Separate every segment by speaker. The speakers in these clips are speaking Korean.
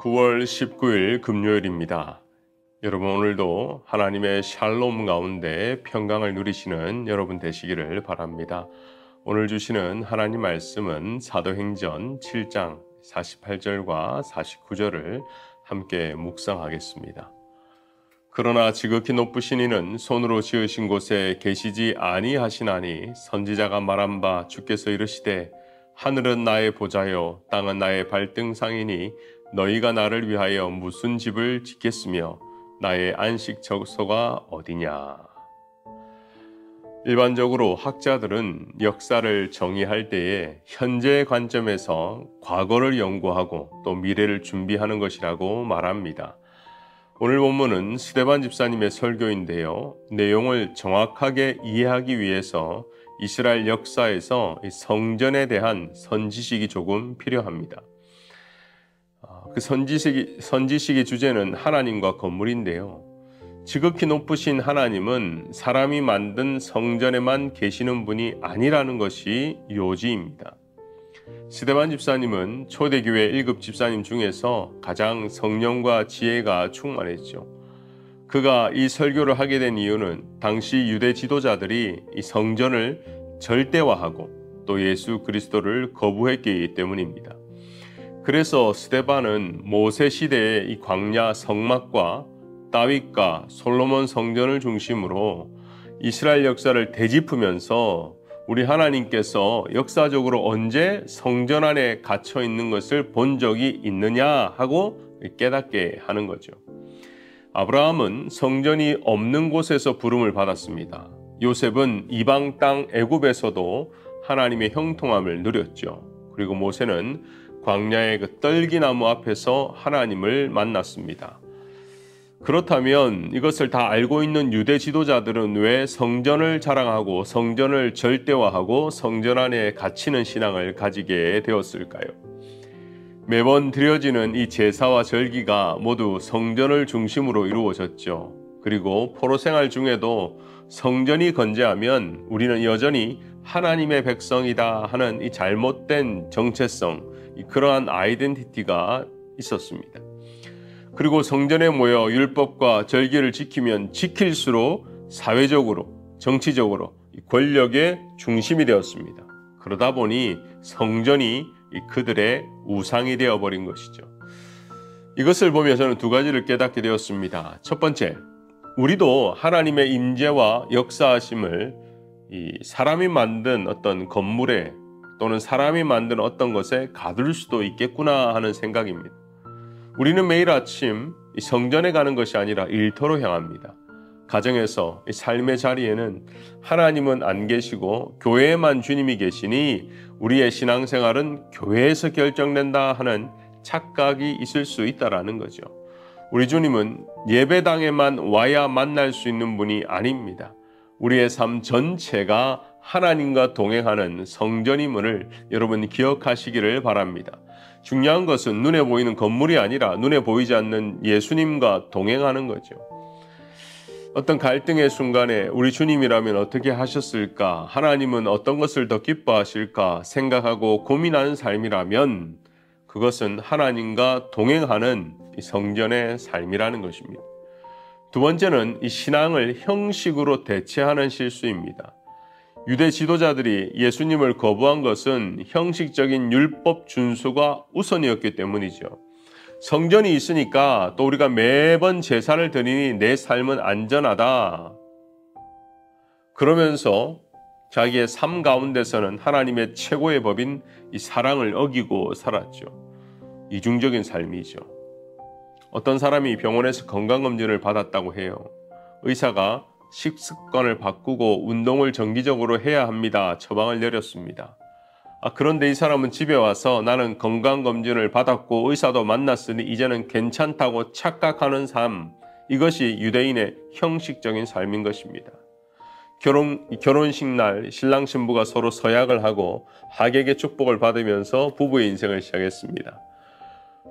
Speaker 1: 9월 19일 금요일입니다. 여러분 오늘도 하나님의 샬롬 가운데 평강을 누리시는 여러분 되시기를 바랍니다. 오늘 주시는 하나님 말씀은 사도행전 7장 48절과 49절을 함께 묵상하겠습니다. 그러나 지극히 높으신 이는 손으로 지으신 곳에 계시지 아니하시나니 선지자가 말한 바 주께서 이르시되 하늘은 나의 보좌요 땅은 나의 발등상이니 너희가 나를 위하여 무슨 집을 짓겠으며 나의 안식 장소가 어디냐. 일반적으로 학자들은 역사를 정의할 때에 현재의 관점에서 과거를 연구하고 또 미래를 준비하는 것이라고 말합니다. 오늘 본문은 스데반 집사님의 설교인데요. 내용을 정확하게 이해하기 위해서 이스라엘 역사에서 성전에 대한 선지식이 조금 필요합니다. 그 선지식의 주제는 하나님과 건물인데요. 지극히 높으신 하나님은 사람이 만든 성전에만 계시는 분이 아니라는 것이 요지입니다. 스데반 집사님은 초대교회 1급 집사님 중에서 가장 성령과 지혜가 충만했죠. 그가 이 설교를 하게 된 이유는 당시 유대 지도자들이 이 성전을 절대화하고 또 예수 그리스도를 거부했기 때문입니다. 그래서 스데반은 모세 시대의 이 광야 성막과 다윗과 솔로몬 성전을 중심으로 이스라엘 역사를 되짚으면서 우리 하나님께서 역사적으로 언제 성전 안에 갇혀 있는 것을 본 적이 있느냐 하고 깨닫게 하는 거죠. 아브라함은 성전이 없는 곳에서 부름을 받았습니다. 요셉은 이방 땅 애굽에서도 하나님의 형통함을 누렸죠. 그리고 모세는 광야의 그 떨기나무 앞에서 하나님을 만났습니다. 그렇다면 이것을 다 알고 있는 유대 지도자들은 왜 성전을 자랑하고 성전을 절대화하고 성전 안에 갇히는 신앙을 가지게 되었을까요? 매번 드려지는 이 제사와 절기가 모두 성전을 중심으로 이루어졌죠. 그리고 포로 생활 중에도 성전이 건재하면 우리는 여전히 하나님의 백성이다 하는 이 잘못된 정체성, 그러한 아이덴티티가 있었습니다. 그리고 성전에 모여 율법과 절기를 지키면 지킬수록 사회적으로, 정치적으로 권력의 중심이 되었습니다. 그러다 보니 성전이 그들의 우상이 되어버린 것이죠. 이것을 보며 저는 두 가지를 깨닫게 되었습니다. 첫 번째, 우리도 하나님의 임재와 역사하심을 이 사람이 만든 어떤 건물에 또는 사람이 만든 어떤 것에 가둘 수도 있겠구나 하는 생각입니다. 우리는 매일 아침 성전에 가는 것이 아니라 일터로 향합니다. 가정에서 삶의 자리에는 하나님은 안 계시고 교회에만 주님이 계시니 우리의 신앙생활은 교회에서 결정된다 하는 착각이 있을 수 있다라는 거죠. 우리 주님은 예배당에만 와야 만날 수 있는 분이 아닙니다. 우리의 삶 전체가 하나님과 동행하는 성전임을 여러분 기억하시기를 바랍니다. 중요한 것은 눈에 보이는 건물이 아니라 눈에 보이지 않는 예수님과 동행하는 거죠. 어떤 갈등의 순간에 우리 주님이라면 어떻게 하셨을까? 하나님은 어떤 것을 더 기뻐하실까? 생각하고 고민하는 삶이라면 그것은 하나님과 동행하는 성전의 삶이라는 것입니다. 두 번째는 이 신앙을 형식으로 대체하는 실수입니다. 유대 지도자들이 예수님을 거부한 것은 형식적인 율법 준수가 우선이었기 때문이죠. 성전이 있으니까 또 우리가 매번 제사를 드리니 내 삶은 안전하다. 그러면서 자기의 삶 가운데서는 하나님의 최고의 법인 이 사랑을 어기고 살았죠. 이중적인 삶이죠. 어떤 사람이 병원에서 건강검진을 받았다고 해요. 의사가 식습관을 바꾸고 운동을 정기적으로 해야 합니다. 처방을 내렸습니다. 그런데 이 사람은 집에 와서 나는 건강검진을 받았고 의사도 만났으니 이제는 괜찮다고 착각하는 삶, 이것이 유대인의 형식적인 삶인 것입니다. 결혼식 날 신랑 신부가 서로 서약을 하고 하객의 축복을 받으면서 부부의 인생을 시작했습니다.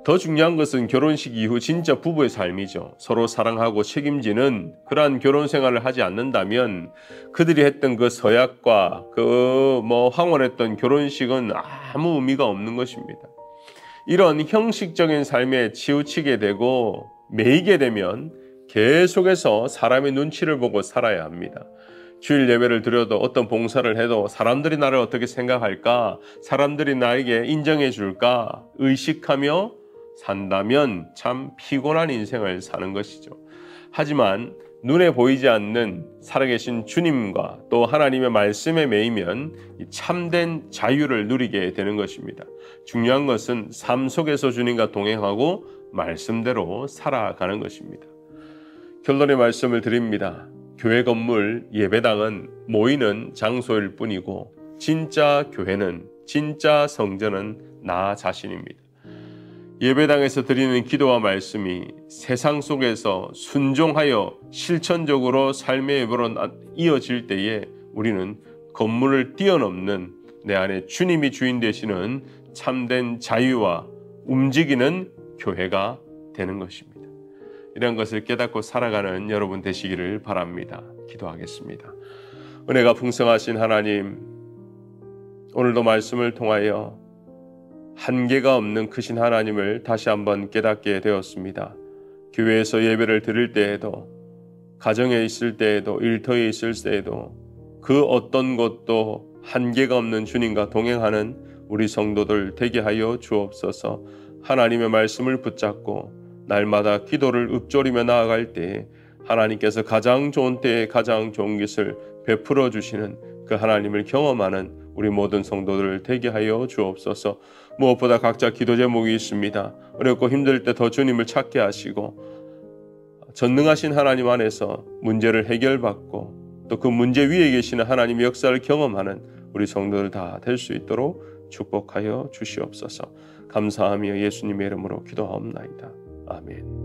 Speaker 1: 더 중요한 것은 결혼식 이후 진짜 부부의 삶이죠. 서로 사랑하고 책임지는 그러한 결혼 생활을 하지 않는다면 그들이 했던 그 서약과 황홀했던 결혼식은 아무 의미가 없는 것입니다. 이런 형식적인 삶에 치우치게 되고 매이게 되면 계속해서 사람의 눈치를 보고 살아야 합니다. 주일 예배를 드려도 어떤 봉사를 해도 사람들이 나를 어떻게 생각할까? 사람들이 나에게 인정해 줄까? 의식하며 산다면 참 피곤한 인생을 사는 것이죠. 하지만 눈에 보이지 않는 살아계신 주님과 또 하나님의 말씀에 매이면 참된 자유를 누리게 되는 것입니다. 중요한 것은 삶 속에서 주님과 동행하고 말씀대로 살아가는 것입니다. 결론의 말씀을 드립니다. 교회 건물, 예배당은 모이는 장소일 뿐이고 진짜 교회는, 진짜 성전은 나 자신입니다. 예배당에서 드리는 기도와 말씀이 세상 속에서 순종하여 실천적으로 삶의 예배로 이어질 때에 우리는 건물을 뛰어넘는 내 안에 주님이 주인 되시는 참된 자유와 움직이는 교회가 되는 것입니다. 이런 것을 깨닫고 살아가는 여러분 되시기를 바랍니다. 기도하겠습니다. 은혜가 풍성하신 하나님, 오늘도 말씀을 통하여 한계가 없는 크신 하나님을 다시 한번 깨닫게 되었습니다. 교회에서 예배를 드릴 때에도, 가정에 있을 때에도, 일터에 있을 때에도 그 어떤 것도 한계가 없는 주님과 동행하는 우리 성도들 되게 하여 주옵소서. 하나님의 말씀을 붙잡고 날마다 기도를 읊조리며 나아갈 때에 하나님께서 가장 좋은 때에 가장 좋은 것을 베풀어 주시는 그 하나님을 경험하는 우리 모든 성도들을 되게 하여 주옵소서. 무엇보다 각자 기도 제목이 있습니다. 어렵고 힘들 때 더 주님을 찾게 하시고 전능하신 하나님 안에서 문제를 해결받고 또 그 문제 위에 계시는 하나님의 역사를 경험하는 우리 성도들 다 될 수 있도록 축복하여 주시옵소서. 감사하며 예수님의 이름으로 기도하옵나이다. 아멘.